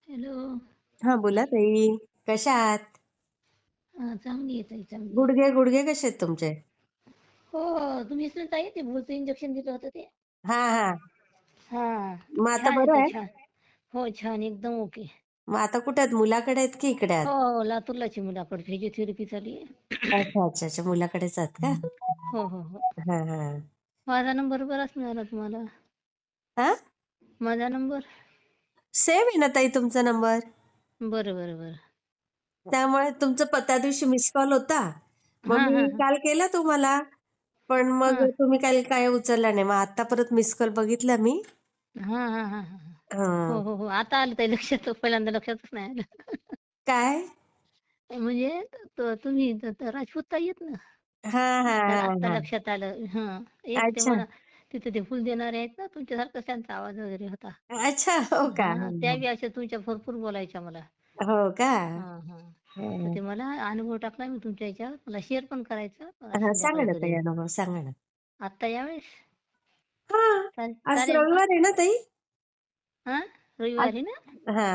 Hello. हा बोला ताई. कशा आहात? चांगली आहे ताई, चांगली आहे. गुडघे गुडघे कसे आहेत तुमचे? हो तुम्हीच ना ताई ते भूलचं इंजेक्शन दिलं होतं ते. हा हा. हा. मग आता छान बरं येतं, आहे? छान. हो छान, एकदम ओके. मग आता कुठे आहेत? मुलाकडे आहेत की इकडे हो आहात? लातूरलाची मुलाकडे फिजिओथेरपी चालू आहे. अच्छा अच्छा अच्छा, मुलाकडेच आहात का? हो हो हो. हा हा. माझा नंबर बराच मिळाला तुम्हाला. हा, माझा नंबर. सेम आहे ना ताई तुमचा नंबर. बरं बरं बरं. त्यामुळे तुमचा त्या दिवशी मिस कॉल होता. मग हा हा मी हा काल केला तुम्हाला, पण मग हा तुम्ही काल काय उचलला नाही. मग आता परत मिस कॉल बघितला मी. हा हा हा. हा. हो हो हो, आता आलं ताई लक्षात, पहिल्यांदा लक्षातच नाही आलं. काय? म्हणजे तुम्ही राजपूत ताई आहेत ना. हा हा तर हा आत्ता हा. लक्षात आलं. हं. एक ते अच्छा मला तिथे ते फुल देणारे आहेत ना, तुमच्यासारखाच त्यांचा आवाज वगैरे होता. अच्छा, हो का? हां, त्या बी अशा तुमच्या भरपूर बोलायच्या मला. हो का? हां, हां. तर हा. ते मला अनुभव टाकला मी तुमच्या ह्याच्यावर. मला शेअर पण करायचा. मला हा, सांगा संध्याकाळी ना ताई करेन. अनुभव, सांगा ना. आत्ता यावेळेस? हा, आज चालेल का? रविवार आहे ना ताई? हां? आज. रविवारी ना? हा.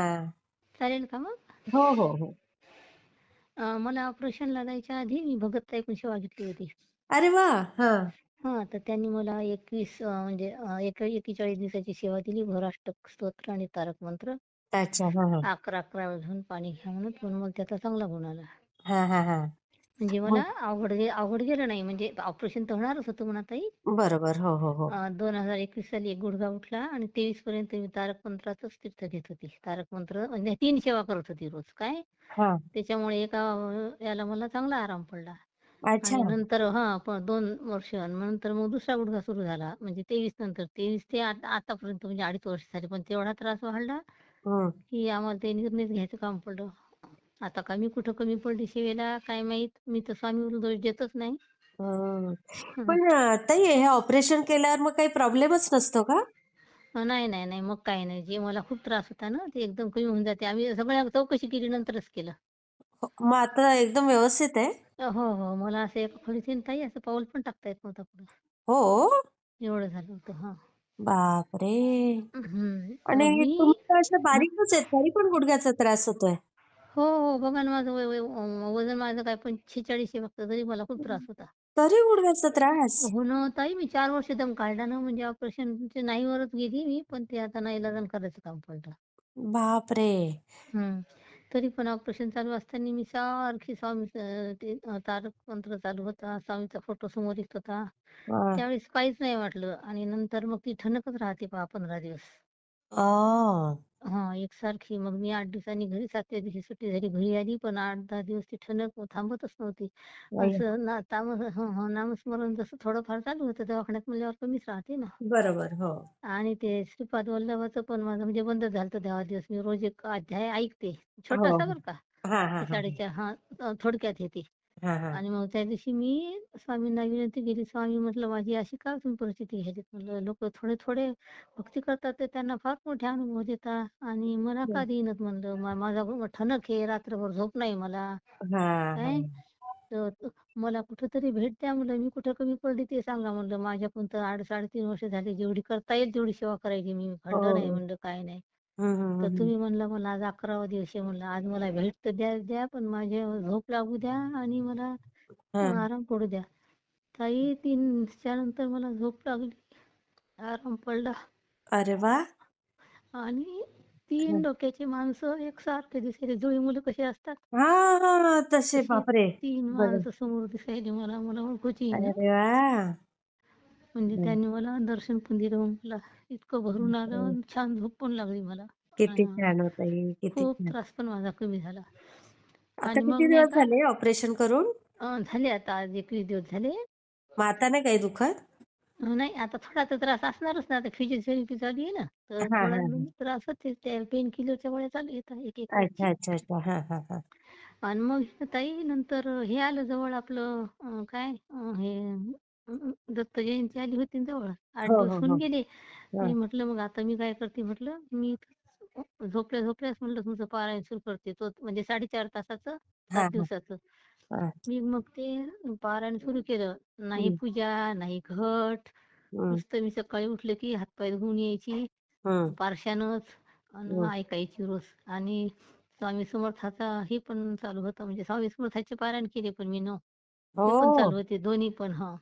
चालेल का मग? हो हो हो. मला ऑपरेशनला जायच्या आधी मी भगत ताईकडून सेवा घेतली होती. अरे वा. हा. हां, तर त्यांनी मला 21 म्हणजे 41 दिवसाची सेवा दिली. घोराष्टक स्तोत्र आणि तारक मंत्र. अच्छा. हा हा. 11-11 वेळा घेऊन पाणी घ्या म्हणून, पण मग त्याचा चांगला गुण आला. हा हा हा. म्हणजे मला मग अवघड गेलं नाही. म्हणजे ऑपरेशन तर होणारच होतं म्हणा ताई. बरोबर. हो हो हो. 2021 साली एक गुडघा उठला आणि 23 पर्यंत मी तारक मंत्राचंच तीर्थ घेत होती. तारक मंत्र म्हणजे 3 सेवा करत होती रोज. काय? हा. त्याच्यामुळे एका याला मला चांगला आराम पडला. अच्छा. आणि नंतर पण 2 वर्ष आणि नंतर मग दुसरा गुडघा सुरू झाला. म्हणजे 23 नंतर 23 ते आतापर्यंत म्हणजे 2.5 वर्ष झाले. पण तेवढा त्रास वाढला हम्म. की आम्हाला ते निर्णयच घ्यायचं काम पडलं. आता का मी कुठं कमी पडली सेवेला काय माहीत. मी तर स्वामीवर दोष देतच नाही. हम्म. हं. पण ताई हे ऑपरेशन केल्यावर मग काही प्रॉब्लेमच नसतो का? नाही, नाही, नाही. मग काही नाही. जे मला खूप त्रास होता ना, ते एकदम कमी होऊन जाते. आम्ही सगळ्या चौकशी केली नंतरच केलं. मग आता एकदम व्यवस्थित आहे? हो, हो. मला असं एका खोलीत येऊन ताई असं पाऊल पण टाकता येत नव्हतं पुढं. हो. एवढं झालं होतं. हां. बापरे. हं. मग आणि मी तुम्ही तर अशा हां. बारीकच आहेत, तरी पण गुडघ्याचा त्रास होतोय. हो, हो. बघा ना माझं वजन माझं काय 46 आहे फक्त, तरी मला खूप त्रास होता. तरी गुडघ्याचा त्रास? हो ना ताई, मी 4 वर्ष दम काढला ना, म्हणजे ऑपरेशनच्या नाहीवरच गेली मी, पण ते आता नाईलाजाने करायचं काम पडलं. बापरे. हं. तरी पण ऑपरेशन चालू असताना मी सारखी तारक मंत्र चालू होता. स्वामीचा फोटो समोर येत होता. हा. त्यावेळेस काहीच नाही वाटलं आणि नंतर मग ती ठणकच राहते पहा 15 दिवस. आ. एकसारखी. मग मी 8 दिवसांनी घरी 7व्या दिवशी सुट्टी झाली. घरी आली, पण 8-10 दिवस ती ठणक थांबतच नव्हती. अय्या. असं नामस्मरण जसं थोडंफार चालू होतं. दवाखान्यात म्हणल्यावर कमीच राहते ना. बरोबर. हो. आणि ते श्रीपाद वल्लभाचं पण माझं म्हणजे बंद झालं होतं 10 दिवस. मी रोज एक अध्याय ऐकते. हो छोटासा हो. बरं का. हा हा ते हा. 4:30 थोडक्यात आहे ते. हा हा. आणि मग त्या दिवशी मी स्वामींना विनंती केली, "स्वामी म्हटलं माझी अशी का तुम्ही परिस्थिती घ्यायलीत?" म्हटलं, "लोकं थोडे-थोडे भक्ती करतात ते त्यांना फार मोठे अनुभव देतात आणि मला का देईनात?" म्हणलं. माझा ठणक आहे, रात्रभर झोप नाही मला. हा हा. काय तर मला कुठेतरी भेट द्या म्हणलं. मी कुठे कमी पडली ते सांगा म्हणलं. माझ्याकडून तर 3.5 वर्ष झाली. जेवढी करता येईल तेवढी सेवा करायची मी. हो खंड नाही हो. म्हणलं, काय नाही. हम्म हम्म तर हम्म. तुम्ही म्हणला मला आज 11वा दिवस आहे म्हणलं. आज मला भेट तर द्या, पण माझी झोप लागू द्या आणि मला हा. आराम पडू द्या. ताई 3च्या नंतर मला झोप लागली. आराम पडला अरे वा. आणि हा 3 डोक्याची माणसं एकसारखे दिसायले. जुळी मुलं कशी असतात, हा हा, तसे तशी बापरे. 3 बघ. माणसं समोर दिसायली मला. मला ओळखूची येईना. अरे वा. म्हणजे त्यांनी मला दर्शन पण दिलं. मग मला इतकं भरून आलं हम्म. आणि छान झोप पण लागली मला. किती आणि छान होत आहे, किती खूप छान. त्रास पण माझा कमी झाला. आता आणि मग किती मी दिवस आता झाले ऑपरेशन करून? झाले आता आज 21 दिवस झाले. मग आता नाही काही दुखत? नाही आता थोडा तर त्रास असणारच ना. आता फिजिओथेरपी चालू आहे ना, तर हा थोडा हा हा. त्रास होतेच. त्या पेन किलरच्या गोळ्या चालू आहेत एक रोजची. अच्छा अच्छा अच्छा. हा हा हा. आणि मग ताई नंतर हे आलं जवळ आपलं हे दत्त जयंती आली होती ना जवळ. 8 हो दिवस हो होऊन हो. गेले. हा मी म्हटलं मग आता मी काय करते म्हटलं, मी झोपल्याच म्हटलं तुमचं पारायण सुरू करते. तो म्हणजे 4.5 तासाचं, हा 7 हा दिवसाचं. हा. मी मग ते पारायण सुरू केलं. नाही हम्म पूजा, नाही घट. हम्म नुसतं मी सकाळी उठलं की हातपाय धुवून यायची हम्म पारशानच. आणि हं. ऐकायची रोज. आणि स्वामी समर्थाचा हे पण चालू होतं, म्हणजे स्वामी समर्थाचे पारायण केले पण मी ते पण हो. चालू होते दोन्ही पण. हां.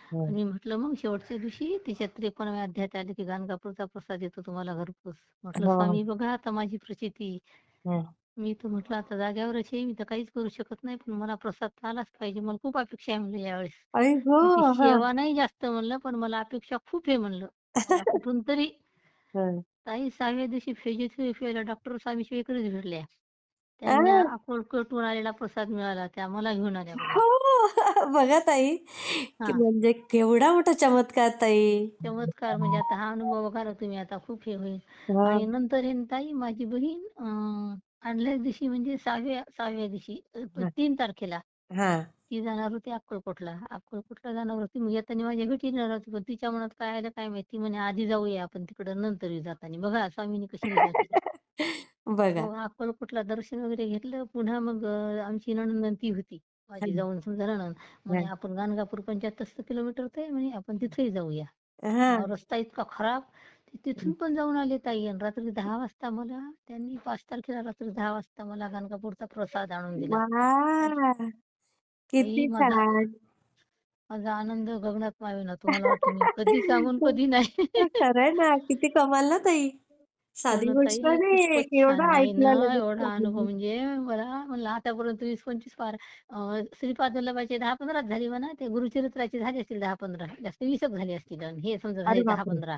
हं. आणि मी म्हटलं मग शेवटच्या दिवशी त्याच्यात 53व्या अध्यायात आले की गाणगापूरचा प्रसाद येतो तुम्हाला घरपोच. म्हटलं हो. स्वामी बघा आता माझी प्रचिती. हं. मी तर म्हटलं आता जाग्यावरच आहे, मी तर काहीच करू शकत नाही, पण मला प्रसाद तर आलाच पाहिजे. मला खूप अपेक्षा आहे म्हणलं यावेळेस. आई तुमची गं! हां. सेवा नाही जास्त म्हणलं, पण मला अपेक्षा खूप आहे म्हणलं. मला कुठून तरी. हं. ताई 6व्या दिवशी फिजिओथेरपीला डॉक्टर स्वामीच्या इकडेच भेटल्या. आ, त्यांना अक्कलकोटहून आलेला प्रसाद मिळाला. त्या मला घेऊन आल्या बघा. हो. बघा ताई, की हां. म्हणजे केवढा मोठा चमत्कार ताई. चमत्कार म्हणजे आता हा अनुभव बघा ना तुम्ही, आता खूप हे होईल. आणि हां. नंतर आहे ना ताई, माझी बहीण आदल्याच दिवशी म्हणजे 6व्या दिवशी हां. 3 तारखेला हां. ती जाणार होती अक्कलकोटला. अक्कलकोटला जाणार होती. मग येताना माझ्या भेटी येणार होती. पण तिच्या मनात काय आलं काय माहिती, म्हणे आधी जाऊया आपण तिकडं नंतर येऊ जाताना. बघा स्वामींनी कशी लीला केली. बघा. मग अक्कलकोटला दर्शन वगैरे घेतलं. पुन्हा मग आमची नणंद ती होती. माझी हां. जाऊन समजा नणंद. म्हणे हां. आपण गाणगापूर 75 किलोमीटर आहे म्हणे, आपण तिथेही जाऊया. हां. रस्ता इतका खराब. ते तिथून पण जाऊन आले ताई. आणि रात्री 10 वाजता मला त्यांनी 5 तारखेला रात्री 10 वाजता मला गाणगापूरचा प्रसाद आणून दिला. वाह! ताई किती माझा छान. माझा आनंद गगनात मावेना. तुम्हाला वाटतं मी कधी सांगून कधी नाही. खरंय ना, किती कमाल ना ताई. हो साधी ना गोष्ट ताई, नाही. खूपच छान. एवढं नाही ना, ऐकलं लगेच एवढा अनुभव स्वामींनी. म्हणजे मला म्हणलं आतापर्यंत 20-25 श्रीपाद वल्लभाचे 10-15 झाली म्हणा. ते गुरुचरित्राचे झाले असतील 10-15, जास्त 20 झाले असतील. आणि हे समजा अरे झाले बापरे! 10-15.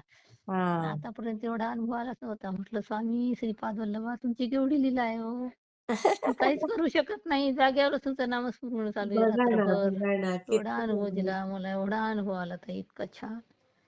हां. आतापर्यंत एवढा अनुभव आलाच नव्हता. म्हटलं स्वामी श्रीपाद वल्लभा तुमची केवढी लीला आहे हो. मी काहीच करू शकत नाही. जागेवरच तुमचं नामस्मरण चालू आहे बघा ना, रात्रभर. बघा ना, एवढा किती अनुभव छान. दिला मला, एवढा अनुभव आला ताई, इतका छान.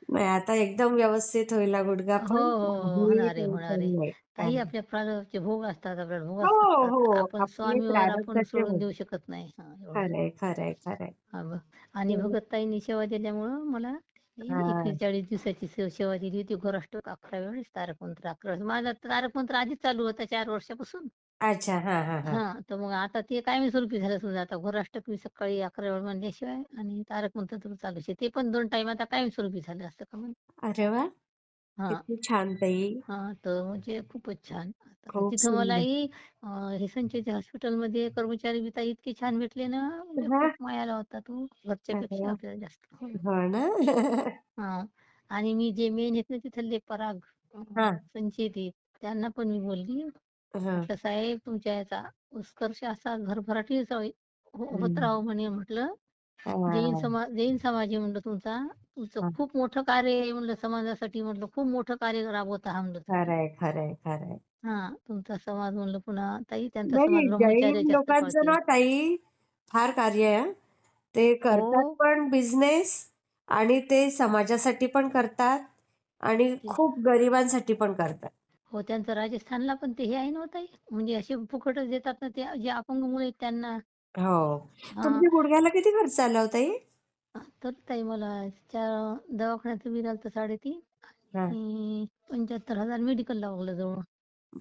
नाही आता एकदम व्यवस्थित होईल हा गुडघा हो, पण. हो, हो. काही होणार आहे, होणार टेन्शन आहे. नाही. ताई काही आपल्या प्रारब्धचे भोग असतात, आपल्याला हो, भोगाच लागतात. हो. आपण आपले स्वामीवर आपण प्रारब्धाचे सोडून हो. देऊ शकत नाही. हां, एवढं आहे. खरंय, खरंय, खरंय. हां, बघ. आणि हं. भगतताईंनी सेवा दिल्यामुळं मला ती हां. 41 दिवसाची सेवा दिली होती. घोराष्टक 11 वेळेस, तारक मंत्र 11 वेळेस. माझा तारक मंत्र आधीच चालू होता 4 वर्षापासून. अच्छा. हां, हां, हां. हां, तर मग आता ते कायमस्वरूपी झालं समजा. आता घोराष्टक मी सकाळी 11 वेळ म्हणल्याशिवाय, आणि तारक मंत्र तर चालूच आहे. ते पण 2 टाईम आता कायमस्वरूपी झालं असं का म्हणे. अरे वाह! हां. किती छान ताई. हां, तर म्हणजे खूपच छान. आता खूप तिथं सुंदर. मलाही हे संचेती हॉस्पिटलमध्ये कर्मचारी बी ताई इतके छान भेटले ना, म्हणजे हां. खूप मायाळू होता तो. अरे घरच्यापेक्षा वाह! आपल्याला जास्त. हो. हो ना? हां. आणि मी जे मेन आहेत ना तिथले पराग हां, संचेती, त्यांना पण मी बोलली. हां. म्हटलं साहेब तुमच्या याचा उत्कर्ष असा भरभराटी होत हं. राहो म्हणे म्हटलं. हां, जैन समाज आहे म्हणलं तुमचा. तुमचं हां. खूप मोठं कार्य आहे म्हणलं समाजासाठी, म्हटलं खूप मोठं कार्य राबवत आहात म्हणलं तुम्ही. खरंय, खरंय, खरंय. हां, तुमचा समाज म्हणलं, पुन्हा ताई त्यांचा नाही, समाज नाही. जैन ब्रह्मचर्य जास्त लोकांचं पाळते. ना ताई फार कार्य आहे हां. ते करतात हो, पण बिझनेस आणि ते समाजासाठी पण करतात आणि ते खूप गरिबांसाठी पण करतात. हो, त्यांचं राजस्थानला पण ते हे आहे ना हो ताई, म्हणजे असे फुकटच देतात ना ते जे अपंग मुलं आहेत त्यांना. हो. हां, तुमच्या गुडघ्याला किती खर्च आला हो ताई? तर ताई मला दवाखान्याचं बिल आलं 3.5, हां. आणि 75,000 मेडिकल लागलं जवळ.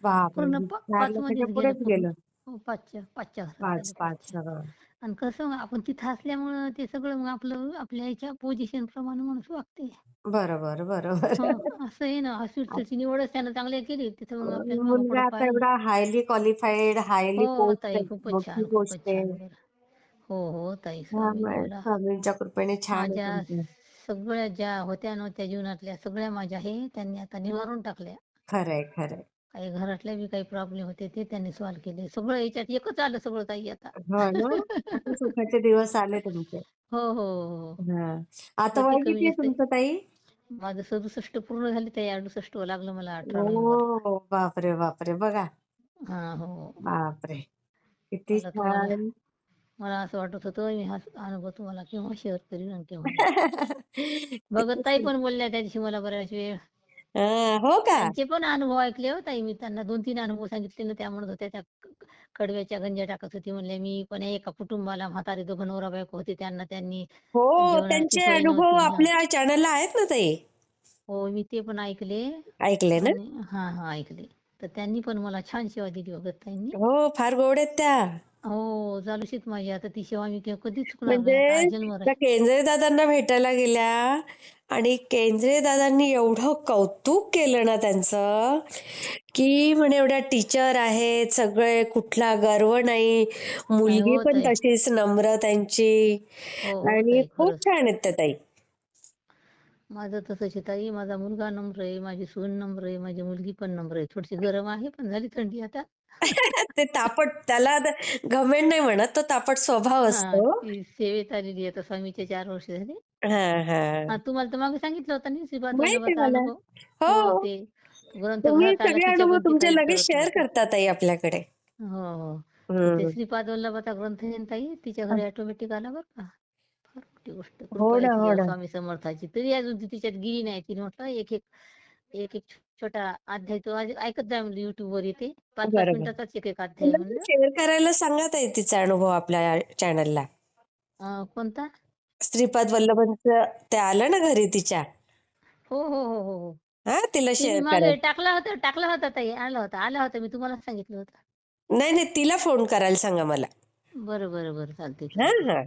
बापरे! पूर्ण 4 5 लाखाच्या मध्येच गेलं पुढेच पूर्ण. गेलं. हो, 5च्या घरात 5, झालं, 5 5च्या. आणि कसं मग आपण तिथं असल्यामुळं ते सगळं मग आपल्या ह्याच्या पोझिशन प्रमाणे माणूस वागते. बरोबर, बरोबर. असं आहे ना, हॉस्पिटलची निवडच त्यानं चांगली केली. तिथं मग आपल्याला मागं पुढं मुलगा आता पाहिजे. एवढा हायली क्वालिफाईड, हो, हायली हो पोस्ट ताई, आहे. खूपच मोठी छान, गोष्ट खूपच छान. आहे. बरं. हो, हो ताई, स्वामींनी त्यामुळे मला स्वामींच्या कृपेने छान आहे माझ्या तुमचं. सगळ्या ज्या होत्या नव्हत्या जीवनातल्या सगळ्या माझ्या हे त्यांनी आता निवारून टाकल्या. खरंय, खरंय. काही घरातले बी काही प्रॉब्लेम होते ते त्यांनी सॉल्व्ह केले. सगळं याच्यात एकच आलं सगळं ताई आता. हो ना? आता सुखाचे दिवस आले तुमचे. हो, हो, हो, हो. हां. आता प्रति वय कमी किती आहे जास्त तुमचं ताई? माझं 67 पूर्ण झाले ताई. 68वं लागलं मला 18 नोव्हेंबर. ओह! बापरे, बापरे! बघा. हां, हो. बापरे! किती मला तुम्हाला छान. मला असं वाटत होतं मी हा अनुभव तुम्हाला केव्हा शेअर करीन आणि केव्हा नाही. किती भगत ताई छान. पण बोलल्या त्या दिवशी मला बऱ्याच वेळ. हो का? त्यांचे पण अनुभव ऐकले हो ताई मी. त्यांना 2-3 अनुभव सांगितले ना, त्या म्हणत होत्या त्या कडव्याच्या गंजा टाकत होती. म्हणल्या मी पण एका कुटुंबाला म्हातारे दोघं नवरा-बायको होते. त्यांनी हो, जेवणाची त्यांचे सोय अनुभव नव्हती. हां. आपल्या चॅनलला आहेत ना ताई. हो, मी ते पण ऐकले. ऐकले ना? आणि हां, हां, ऐकले. तर त्यांनी पण मला छान सेवा दिली भगत ताईंनी. हो, फार गोड आहेत त्या. हो, चालूच माझी आता ती सेवा मी कधीच चुकणार नाही. आता म्हणजे आजन्मभर त्या आहे. केंद्रे दादांना भेटायला गेल्या आणि केंद्रे दादांनी एवढं कौतुक केलं ना त्यांचं, की म्हणे एवढ्या टीचर आहेत सगळे, कुठला गर्व नाही, नाही मुलगी हो पण ताई. तशीच नम्र त्यांची. हो हो आणि ताई, खूप खरंच. छान आहेत त्या ताई. माझं तसंच आहे ताई. माझा मुलगा नम्र आहे, माझी सून नम्र आहे, माझी मुलगी पण नम्र आहे. थोडीशी गरम आहे, पण झाली थंडी आता. ते तापट, त्याला घमेंड नाही म्हणत, तो तापट स्वभाव हां, असतो. ती सेवेत आलेली आहे आता स्वामीचे 4 वर्ष झाले. हा हा, तुम्हाला तर मागे सांगितलं होतं ना श्रीपाद माहित आहे वल्लभाचा मला. अनुभव. हो, हो, ते ग्रंथ तुम्ही घरात आला सगळे तिच्या अनुभव पण ते तुमचे काही लगेच करत शेअर नव्हते. करता ताई आपल्याकडे. हो, हो. तर ते हम्म. श्रीपाद वल्लभाचा ग्रंथ आहे ना ताई, तिच्या घरी ऑटोमॅटिक आला बरं का. फार मोठी गोष्ट. हो कृपा आहे ना, हो तिच्यावर ना. स्वामी समर्थाची. तरी अजून ती तिच्यात गेली नाही. तिने म्हटलं एक छोटा अध्याय तो ऐकत जा म्हणलं, YouTubeवर येते. 5-5 बरोबर. मिनिटाचाच एक अध्याय आहे तिला पण म्हणलं. शेअर करायला सांगा ताई तिचा अनुभव आपल्या चॅनलला. कोणता? श्रीपाद वल्लभांचं ते आलं ना घरी तिच्या. हो, हो, हो, हो, हो. हा, तिला ते मी शेअर मागे करायला. टाकला होता ताई. आला होता. मी तुम्हाला सांगितलं होतं. नाही नाही, तिला फोन करायला सांगा मला. बरं, बरं, बरं. चालतंय, हा चालतंय. हा.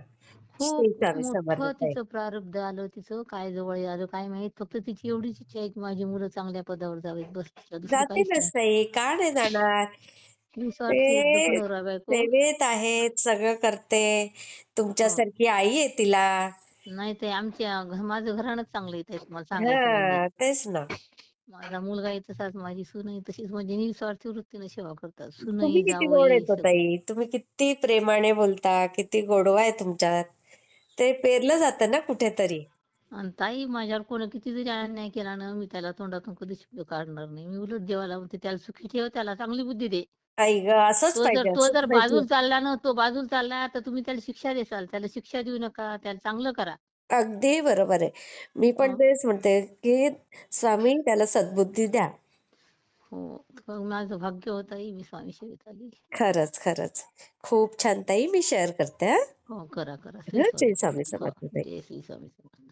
श्री खूप स्वामी समर्थ मोठं ताई. तिचं प्रारब्ध आलं. तिचं काय जवळ आलं काय माहीत. फक्त तिची एवढीच इच्छा आहे की माझी मुलं चांगल्या पदावर जावीत. बस तिला दुसरं काहीच जातीलच नाही. ताई, का नाही जाणार. निस्वार्थी आहेत ते दोघं नवरा-बायको. सेवेत आहेत, सगळं करते. हो. तुमच्यासारखी आई आहे तिला. नाही ते माझं घराणंच चांगलं आहे ताई, तुम्हाला सांगायचं म्हणजे. हा, तेच ना. माझा मुलगाही तसाच, माझी सूनही तशीच, म्हणजे निस्वार्थी वृत्तीने सेवा करतात. तुम्ही सूनही, किती गोड जावई येतो सगळे. ताई, तुम्ही किती प्रेमाने बोलता, किती गोडवा आहे तुमच्यात. ते पेरलं जातं ना कुठेतरी. आणि ताई माझ्यावर कोणी किती जरी अन्याय केला ना, मी त्याला तोंडातून कधी शब्द काढणार नाही. मी उलट देवाला म्हणते, त्याला सुखी ठेव, त्याला चांगली बुद्धी दे. आई ग, असंच पाहिजे, तो असंच जर पाहिजे. तो बाजूला चालला, तर तुम्ही त्याला शिक्षा देसाल. त्याला शिक्षा देऊ नका, त्याला चांगलं करा. अगदी बरोबर आहे. मी पण हं. तेच म्हणते की स्वामी त्याला सद्बुद्धी द्या. हो. मग माझं भाग्य होतं मी स्वामी सेवेत आली. खरंच खरंच. खूप छान ताई, मी शेअर करते. हो, करा, करा. श्री हा, स्वामी जय स्वामी समर्थ. हो, समर्थ ताई. जय श्री स्वामी समर्थ.